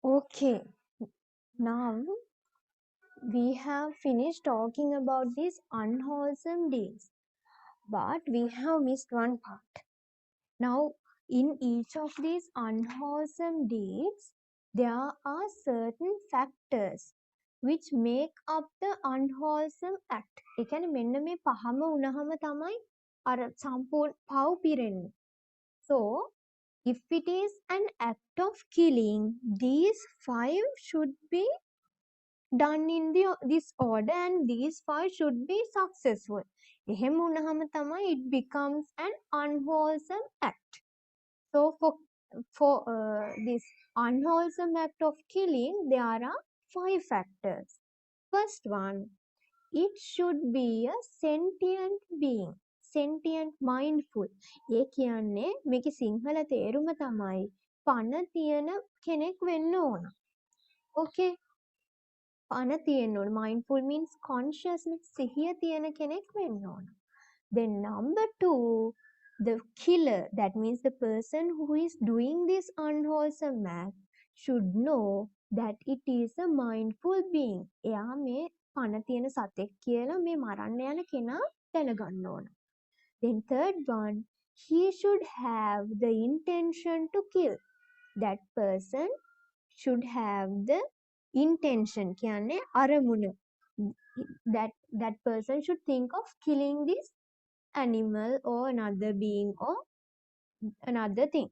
Okay, now we have finished talking about these unwholesome deeds, but we have missed one part. Now, in each of these unwholesome deeds, there are certain factors which make up the unwholesome act. ඒ කියන්නේ මෙන්න මේ පහම වුණාම තමයි අර සම්පූර්ණ පව් පිරෙන්නේ. So, if it is an act of killing, these 5 should be done in this order and these 5 should be successful. එහෙම වුණාම තමයි it becomes an unwholesome act. So for this unwholesome act of killing, there are 5 factors. First one, it should be a sentient being. Sentient, mindful. ඒ කියන්නේ මේකේ සිංහල තේරුම තමයි පණ තියෙන කෙනෙක් වෙන්න ඕන. Okay. පණ තියෙන්න ඕන. Mindful means consciousness. සිහිය තියෙන කෙනෙක් වෙන්න ඕන. Then number 2, the killer, that means the person who is doing this unwholesome act, should know that it is a mindful being. එයා මේ පණ තියෙන සතෙක් කියලා මේ මරන්න යන කෙනා දැනගන්න ඕන. Then third one, he should have the intention to kill. That person should have the intention. කියන්නේ අරමුණ. That person should think of killing this animal or another being or another thing.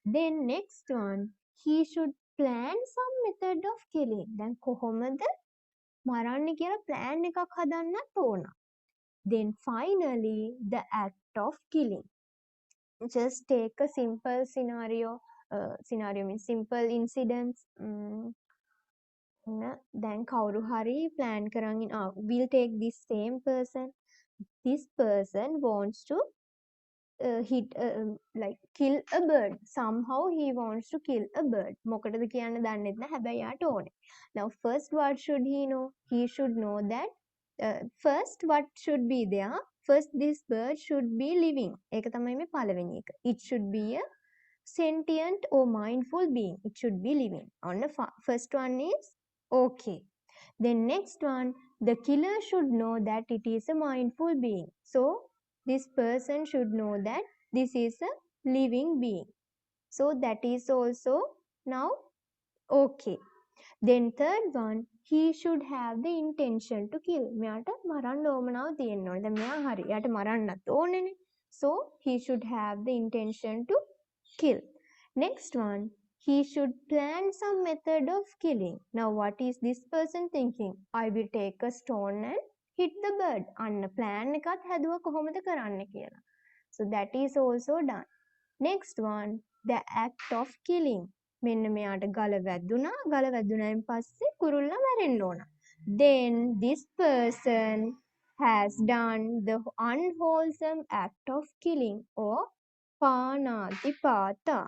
Then next one, he should plan some method of killing. දැන් කොහොමද මරන්න කියලා plan එකක් හදන්නත් ඕන. Then finally, the act of killing. Just take a simple scenario. Scenario means simple incidents. දැන් කවුරු හරි plan කරන් we'll take this same person. This person wants to kill a bird. Somehow he wants to kill a bird. මොකටද කියන්න දන්නෙත් නැහැ. හැබැයි යාට ඕනේ. Now first what should he know? He should know that first what should be there? First this bird should be living. ඒක තමයි මේ පළවෙනි එක. It should be a sentient or mindful being. It should be living. On the first one is okay. Then next one, the killer should know that it is a mindful being. So this person should know that this is a living being. So that is also now okay. Then third one, he should have the intention to kill. මෙයාට මරන්න ඕමනාව තියෙන්න ඕනේ. දැන් මෙයා හරි. එයාට මරන්නත් ඕනේනේ. So he should have the intention to kill. Next one, he should plan some method of killing. Now what is this person thinking? I will take a stone and hit the bird. අන්න plan එකත් හැදුවා කොහොමද කරන්න කියලා. So that is also done. Next one, the act of killing. මෙන්න මෙයාට ගල වැදුනායින් පස්සේ කුරුල්ලා මැරෙන්න ඕන. Then this person has done the unwholesome act of killing or panatipata.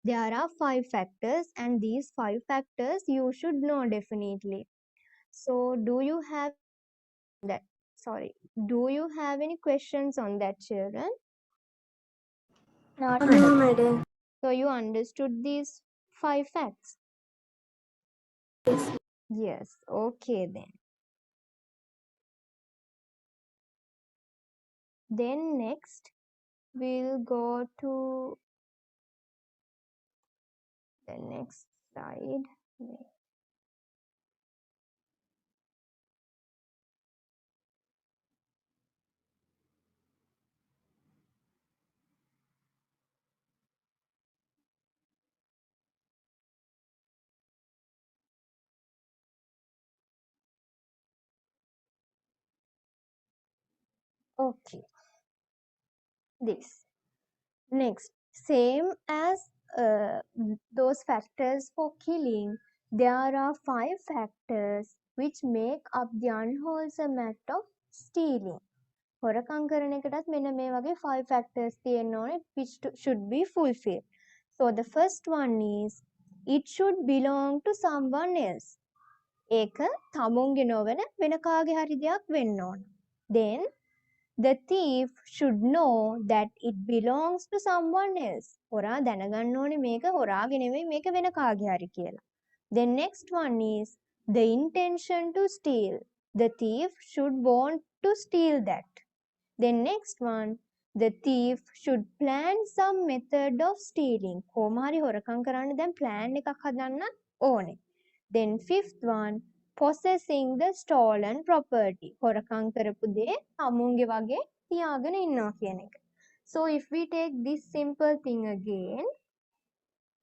There are 5 factors and these 5 factors you should know definitely. So do you have any questions on that, children? No, madam. So you understood these 5 facts? Yes. Okay then. Then next we'll go to the next slide. Okay. This. Next, same as those factors for killing, there are 5 factors which make up the unwholesome act of stealing. හොරකම් කරන එකටත් මෙන්න මේ වගේ 5 factors තියෙන්න ඕනේ which should be fulfilled. So the first one is it should belong to someone else. ඒක තමුන්ගේ නොවන වෙන කාගේ හරි දෙයක් වෙන්න ඕන. Then the thief should know that it belongs to someone else. හොරා දැනගන්න ඕනේ මේක හොරාගේ නෙමෙයි මේක වෙන කාගේ හරි කියලා. Then next one is the intention to steal. The thief should want to steal that. Then next one, the thief should plan some method of stealing. කොහොම හරි හොරකම් කරන්න දැන් plan එකක් හදන්න ඕනේ. Then fifth one, possessing the stolen property. හොරකම් කරපු දේ අමුන්ගේ වගේ තියාගෙන ඉන්නවා කියන එක. So if we take this simple thing again,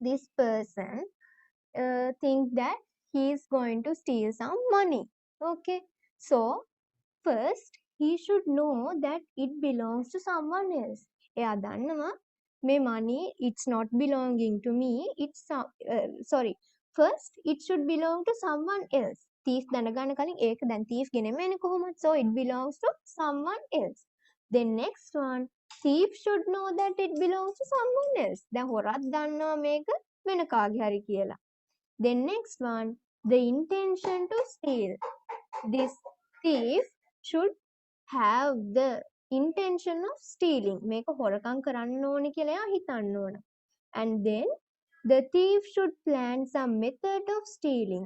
this person think that he is going to steal some money. Okay, so first he should know that it belongs to someone else. එයා දන්නවා මේ money it's not belonging to me, it's sorry, first it should belong to someone else. thief දැනගන්න කලින් ඒක දැන් thief ගෙනෙම එන්නේ කොහොමද? So it belongs to someone else. Then next one, thief should know that it belongs to someone else. දැන් හොරත් දන්නවා මේක වෙන කාගේ හරි කියලා. Then next one, the intention to steal. This thief should have the intention of stealing. මේක හොරකම් කරන්න ඕනේ කියලා එයා හිතන්න ඕන. And then the thief should plan some method of stealing.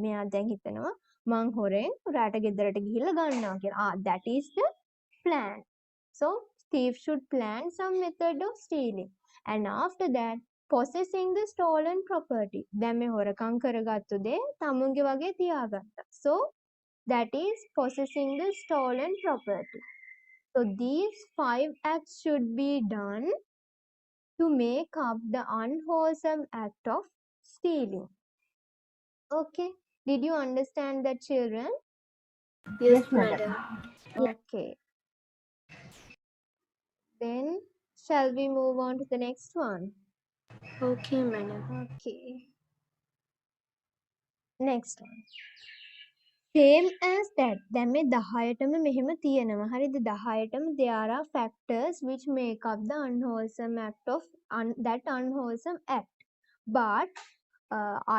මෙයා දැන් හිතනවා මං හොරෙන් රාට ගෙදරට ගිහිල්ලා ගන්නවා කියලා. That is the plan. So thief should plan some method of stealing. And after that, possessing the stolen property. දැන් මේ හොරකම් කරගත්තු දේ තමුන්ගේ වගේ තියාගත්තා. So that is possessing the stolen property. So these 5 acts should be done to make up the unwholesome act of stealing. Okay, did you understand that, children? Yes, madam. Okay. Then shall we move on to the next one? Okay, madam. Okay. Next one. Same as that. දැන් මේ 10ටම මෙහෙම තියෙනවා. හරිද? 10ටම there are factors which make up the unwholesome act of that unwholesome act. But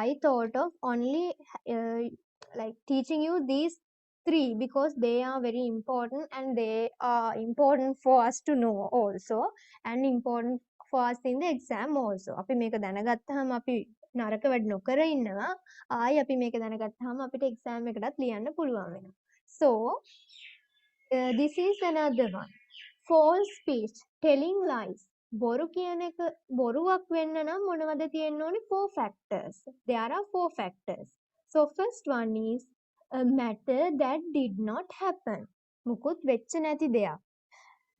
I thought of only like teaching you these 3 because they are very important and they are important for us to know also and important for us in the exam also. අපි මේක දැනගත්තාම අපි නරක වැඩ නොකර ඉන්නවා. ආයි අපි මේක දැනගත්තාම අපිට exam එකටත් ලියන්න පුළුවන් වෙනවා. So this is another one. False speech, telling lies. බොරු කියන එක බොරුවක් වෙන්න නම් මොනවද තියෙන්න ඕනේ? 4 factors. There are 4 factors. So first one is a matter that did not happen. මුකුත් වෙච්ච නැති දෙයක්.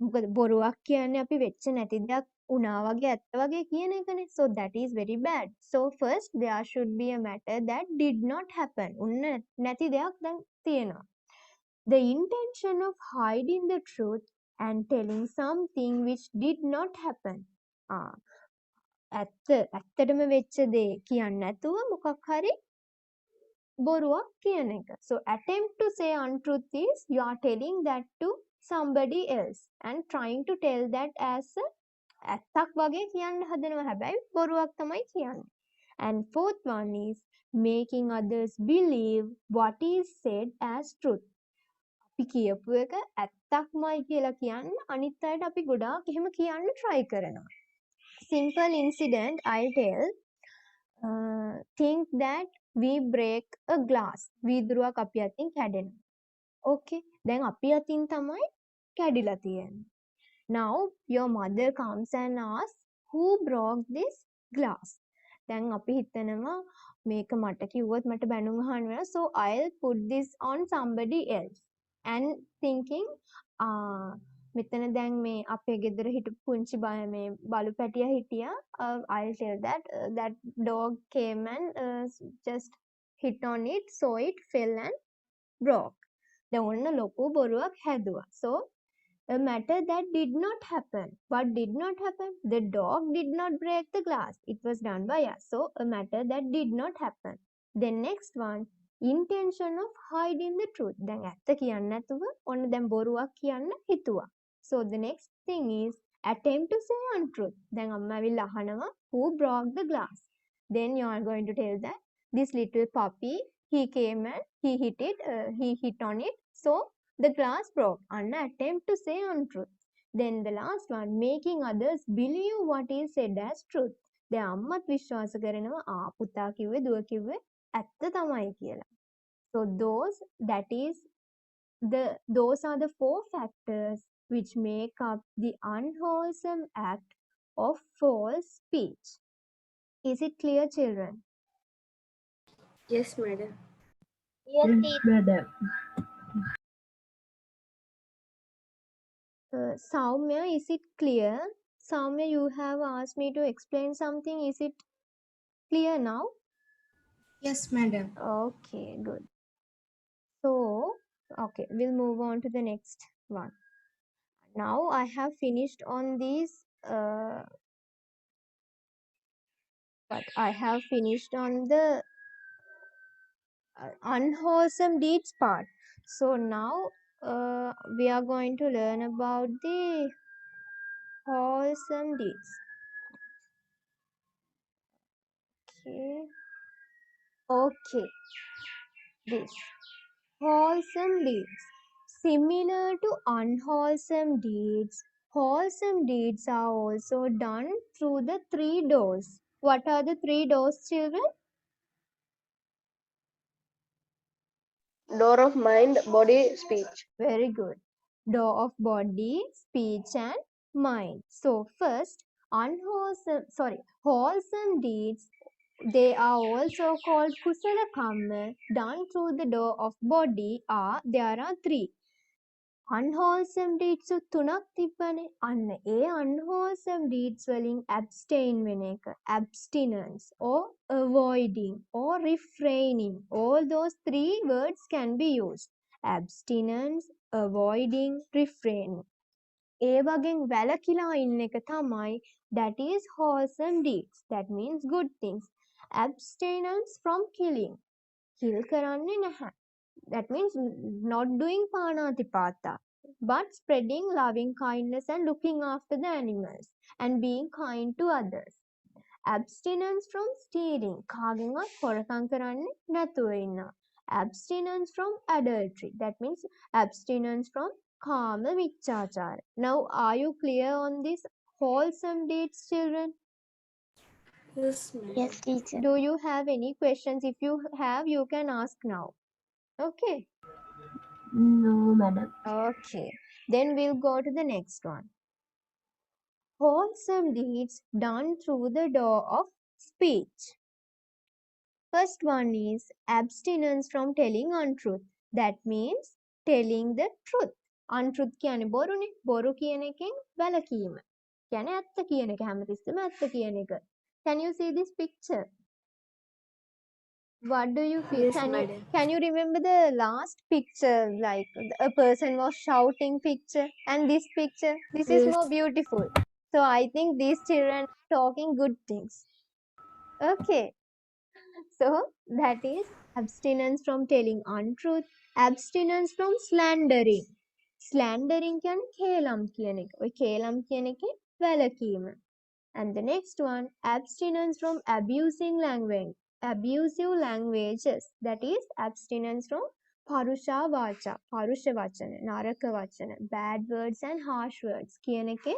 මොකද බොරුවක් කියන්නේ අපි වෙච්ච නැති දෙයක් උනා වගේ ඇත්ත වගේ කියන එකනේ. So that is very bad. So first there should be a matter that did not happen. උන්න නැති දෙයක් දැන් තියෙනවා. The intention of hiding the truth and telling something which did not happen. ඇත්තටම වෙච්ච දේ කියන්න නැතුව මොකක් හරි බොරුවක් කියන එක. So attempt to say untruth is you are telling that to somebody else and trying to tell that as ඇත්තක් වගේ කියන්න හදනවා. හැබැයි බොරුවක් තමයි කියන්නේ. And fourth one is making others believe what is said as truth. අපි කියපු එක ඇත්තක්මයි කියලා කියන්න අනිත් අයට අපි ගොඩාක් එහෙම කියන්න try කරනවා. Simple incident I'll tell. Think that we break a glass. වීදුරුවක් අපි අතින් කැඩෙනවා. Okay. දැන් අපි අතින් තමයි කැඩිලා තියෙන්නේ. Now your mother comes and asks who broke this glass. දැන් අපි හිතනවා මේක මට කිව්වොත් මට බැනුම් අහන්න වෙනවා. So I'll put this on somebody else. And thinking මෙතන දැන් මේ අපේ ගෙදර හිටපු පුංචි මේ බලු පැටියා හිටියා. I'll tell that that dog came and just hit on it, so it fell and broke. දැන් ඔන්න ලොකු බොරුවක් හැදුවා. So a matter that did not happen. What did not happen? The dog did not break the glass. It was done by us. So a matter that did not happen. Then next one, intention of hiding the truth. දැන් ඇත්ත කියන්න නැතුව ඔන්න දැන් බොරුවක් කියන්න හිතුවා. So the next thing is attempt to say untruth. දැන් අම්මා ඇවිල්ලා අහනවා who broke the glass. Then you are going to tell that this little puppy he came and he hit on it. So The glass broke. An attempt to say untruth. Then the last one, making others believe what is said as truth. දැන් අම්මත් විශ්වාස කරනවා පුතා කිව්වේ දුව කිව්වේ ඇත්ත තමයි කියලා. So those are the four factors which make up the unwholesome act of false speech. Is it clear, children? Yes, madam. Yes, madam. Soumya, is it clear? Soumya, you have asked me to explain something. Is it clear now? Yes, madam. Okay, good. So, okay, we'll move on to the next one. Now I have finished on these, but I have finished on the unwholesome deeds part. So now we are going to learn about the wholesome deeds. Okay, this wholesome deeds. Similar to unwholesome deeds, wholesome deeds are also done through the three doors. What are the three doors, children? Door of mind, body, speech. Very good. Door of body, speech, and mind. So first, wholesome deeds, they are also called kusala kamma, done through the door of body. There are three. Unwholesome deeds තුනක් තිබ්බනේ. අන්න ඒ unwholesome deeds වලින් abstain වෙන එක. Abstinence or avoiding or refraining. All those three words can be used. Abstinence, avoiding, refraining. ඒ වගෙන් වැළකීලා ඉන්න එක තමයි that is wholesome deeds. That means good things. Abstinence from killing. Kill කරන්නේ නැහැ. That means not doing panatipata, but spreading loving kindness and looking after the animals and being kind to others. Abstinence from stealing. කාගෙන්වත් හොරකම් කරන්නේ නැතුව ඉන්නවා. Abstinence from adultery. That means abstinence from කාම මිච්ඡාචාර. Now, are you clear on this wholesome deeds, children? Yes, madam. Yes, teacher. Do you have any questions? If you have, you can ask now. Okay. No, madam. Okay, then we'll go to the next one. Wholesome deeds done through the door of speech. First one is abstinence from telling untruth. That means telling the truth. Untruth කියන්නේ බොරුනේ. බොරු කියන එකෙන් වැළකීම. කියන්නේ ඇත්ත කියන එක හැමතිස්සෙම ඇත්ත කියන එක. Can you see this picture? What do you feel? Yes, madam. Can you remember the last picture, like a person was shouting picture, and this picture? This is Yes. more beautiful. So I think these children are talking good things. Okay. So that is abstinence from telling untruth, abstinence from slandering. Slandering කියන්නේ කේලම් කියන එක. ඔය කේලම් කියන එකේ වැළකීම. And the next one, abstinence from abusing language. Abusive languages. That is abstinence from parusha vacha. Parusha vachana, naraka vachana, bad words and harsh words. කියන එකේ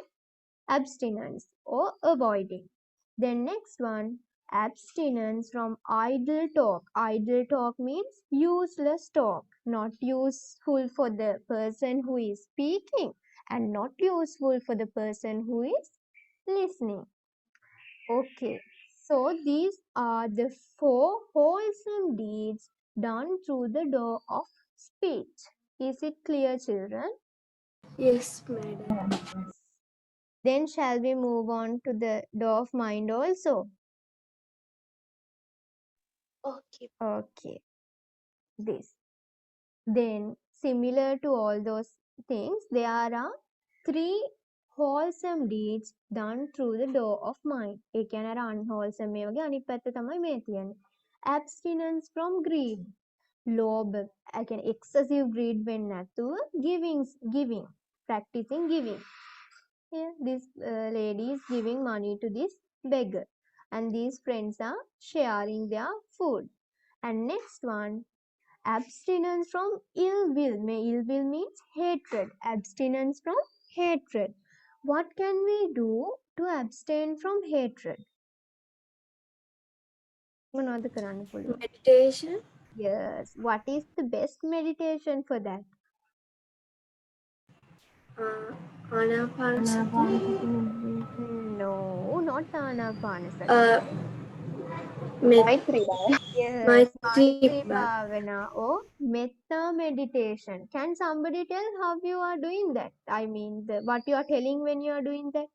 abstinence or avoiding. Then next one, abstinence from idle talk. Idle talk means useless talk, not useful for the person who is speaking and not useful for the person who is listening. Okay, so these are the four wholesome deeds done through the door of speech. Is it clear, children? Yes, madam. Then shall we move on to the door of mind also? Okay. Okay, this. Then, similar to all those things, there are three wholesome deeds done through the door of mind. ඒ කියන්නේ අර unwholesome මේ වගේ අනිත් පැත්ත තමයි මේ තියෙන්නේ. Abstinence from greed. ලෝභ, ඒ කියන්නේ excessive greed වෙන්නේ නැතුව giving, practicing giving. Here, this lady is giving money to this beggar, and these friends are sharing their food. And next one, abstinence from ill will. Ill will means hatred. Abstinence from hatred. What can we do to abstain from hatred? මොනවද කරන්න පුළුවන්? Meditation. Yes. What is the best meditation for that? Anapanasati. No, not Anapanasati. Maitri. Yes, Maitri Maitri Bhavana or Metta meditation. Can somebody tell how you are doing that? I mean, what you are telling when you are doing that?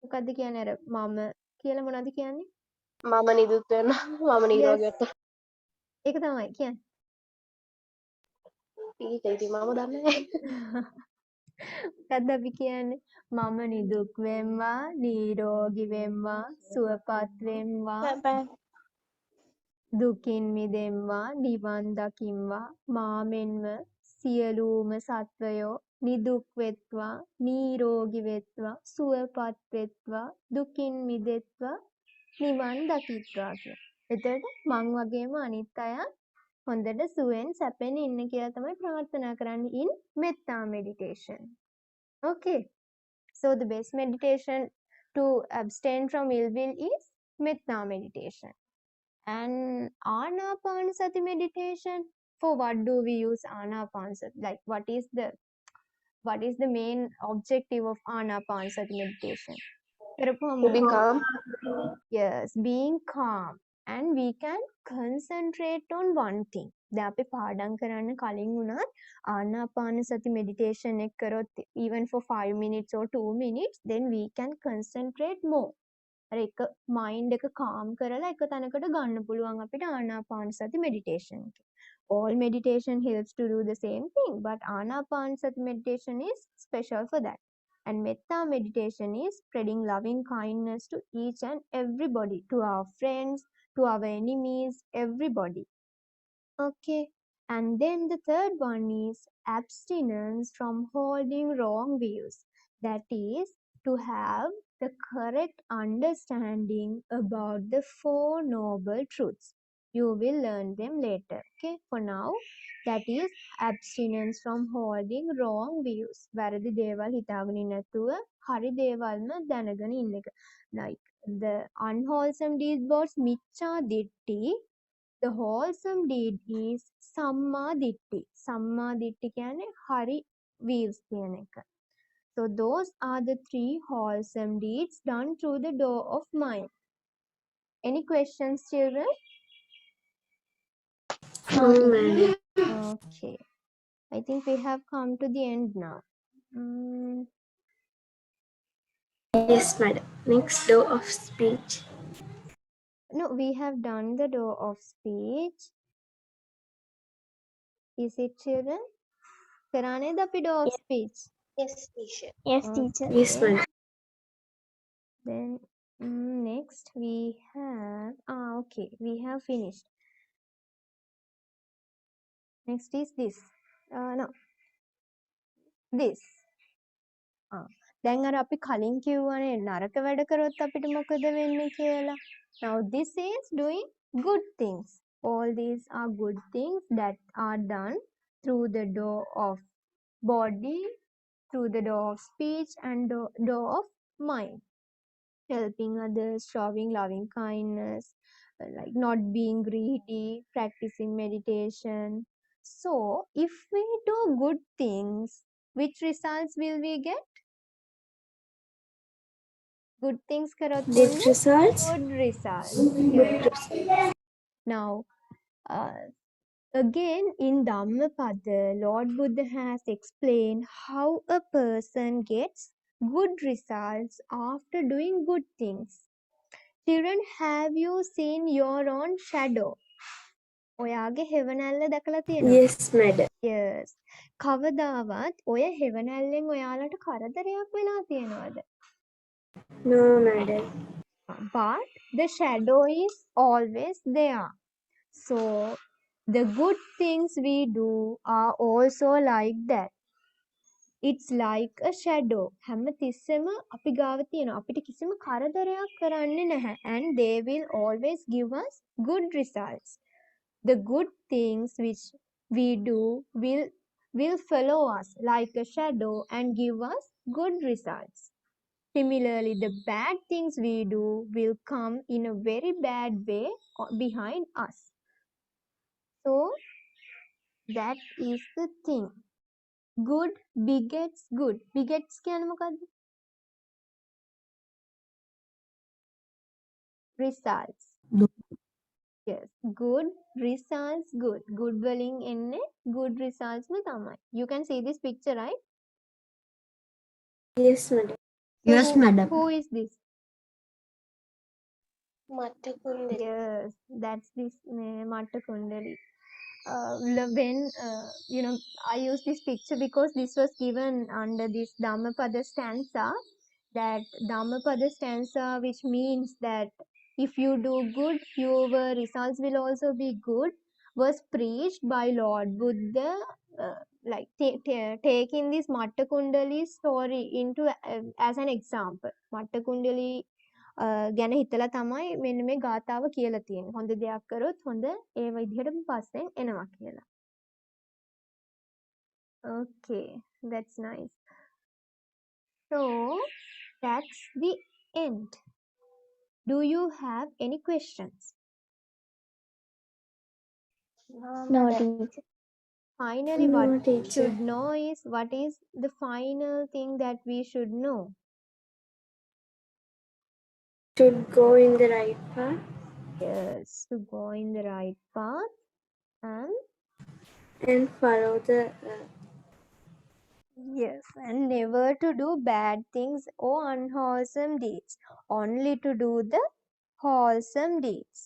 මොකද්ද කියන්නේ අර මම කියලා මොනවද කියන්නේ? මම නිදුත් වෙන්න මම නිරෝගී වෙන්න. ඒක තමයි කියන්නේ. ඉතින් මම දන්නේ නැහැ. මොකද්ද අපි කියන්නේ? මම නිදුක් වෙම්වා, නිරෝගී වෙම්වා, සුවපත් වෙම්වා, දුකින් මිදෙම්වා, නිවන් දකිම්වා, මාමෙන්ම සියලුම සත්වයෝ නිදුක් වෙත්වා, නිරෝගී වෙත්වා, සුවපත් වෙත්වා, දුකින් මිදෙත්වා, නිවන් දකිත්වා කියලා. එතකොට මං වගේම අනිත් අය හොඳට සුවෙන් සැපෙන් ඉන්න කියලා තමයි ප්‍රාර්ථනා කරන්නේ in metta meditation. Okay. So the best meditation to abstain from ill will is metta meditation. And Anapanasati meditation, for what do we use Anapanasati? Like what is the main objective of Anapanasati meditation? To be calm. Yes, being calm. And we can concentrate on one thing. දැන් අපි පාඩම් කරන්න කලින් උනත් ආනාපානසති meditation එක කරොත් even for 5 minutes or 2 minutes, then we can concentrate more. අර එක mind එක calm කරලා එක තැනකට ගන්න පුළුවන් අපිට ආනාපානසති meditation එක. All meditation helps to do the same thing, but ආනාපානසති meditation is special for that. And metta meditation is spreading loving kindness to each and everybody, to our friends, to our enemies, everybody. Okay. And then the third one is abstinence from holding wrong views. That is to have the correct understanding about the Four Noble Truths. You will learn them later. Okay. For now, that is abstinence from holding wrong views. වැරදි දේවල් හිතාගෙන ඉන්න නැතුව හරි දේවල්ම දැනගෙන ඉන්න එක. Like the unwholesome deeds was මිච්ඡා දිට්ඨි. The wholesome deed is සම්මා දිට්ඨි. සම්මා දිට්ඨි කියන්නේ හරි views කියන එක. So those are the three wholesome deeds done through the door of mind. Any questions, children? No, madam. Okay. I think we have come to the end now. Yes, madam. Next door of speech. No, we have done the door of speech. Is it, children? කරානේද අපි door of speech? Yes, teacher. Yes, madam. Then next we have okay, we have finished. Next is this. No, this. දැන් අර අපි කලින් කිව්වනේ නරක වැඩ කරොත් අපිට මොකද වෙන්නේ කියලා. Now this is doing good things. All these are good things that are done through the door of body, through the door of speech and door of mind. Helping others, showing loving kindness, like not being greedy, practicing meditation. So if we do good things, which results will we get? Good things karot Good එන්න results. good results. Yes. Now again in Dhammapada, Lord Buddha has explained how a person gets good results after doing good things. Children, have you seen your own shadow? ඔයාගේ හෙවණැල්ල දැකලා තියෙනවද? Yes, madam. Yes. කවදාවත් ඔය හෙවණැල්ලෙන් ඔයාලට කරදරයක් වෙලා තියෙනවද? No, madam. But the shadow is always there. So the good things we do are also like that. It's like a shadow. හැම තිස්සෙම අපි ගාව තියෙනවා. අපිට කිසිම කරදරයක් කරන්නේ නැහැ. And they will always give us good results. The good things which we do will follow us like a shadow and give us good results. Similarly, the bad things we do will come in a very bad way behind us. So that is the thing. Good begets good. Begets කියන්නේ මොකද්ද? Results. Yes. Good results good. Good වලින් එන්නේ good results ම තමයි. You can see this picture, right? Yes, madam. So Yes, madam. who is this? මට කුන්දේ. Yes, that's this Matta Kundali. When I use this picture because this was given under this Dhammapada stanza, that Dhammapada stanza, which means that if you do good, your results will also be good, was preached by Lord Buddha, like taking this Matta Kundali story into as an example. Matta Kundali ගැන හිතලා තමයි මෙන්න මේ ගාථාව කියලා තියෙන්නේ. හොඳ දෙයක් කරොත් හොඳ ඒ විදිහටම පස්සෙන් එනවා කියලා. Okay, that's nice. So that's the end. Do you have any questions? No, teacher. Finally, No, what we teacher. should know is what is the final thing that we should know? Should go in the right path Yes, to go in the right path and and follow the yes, and never to do bad things or unwholesome deeds, only to do the wholesome deeds.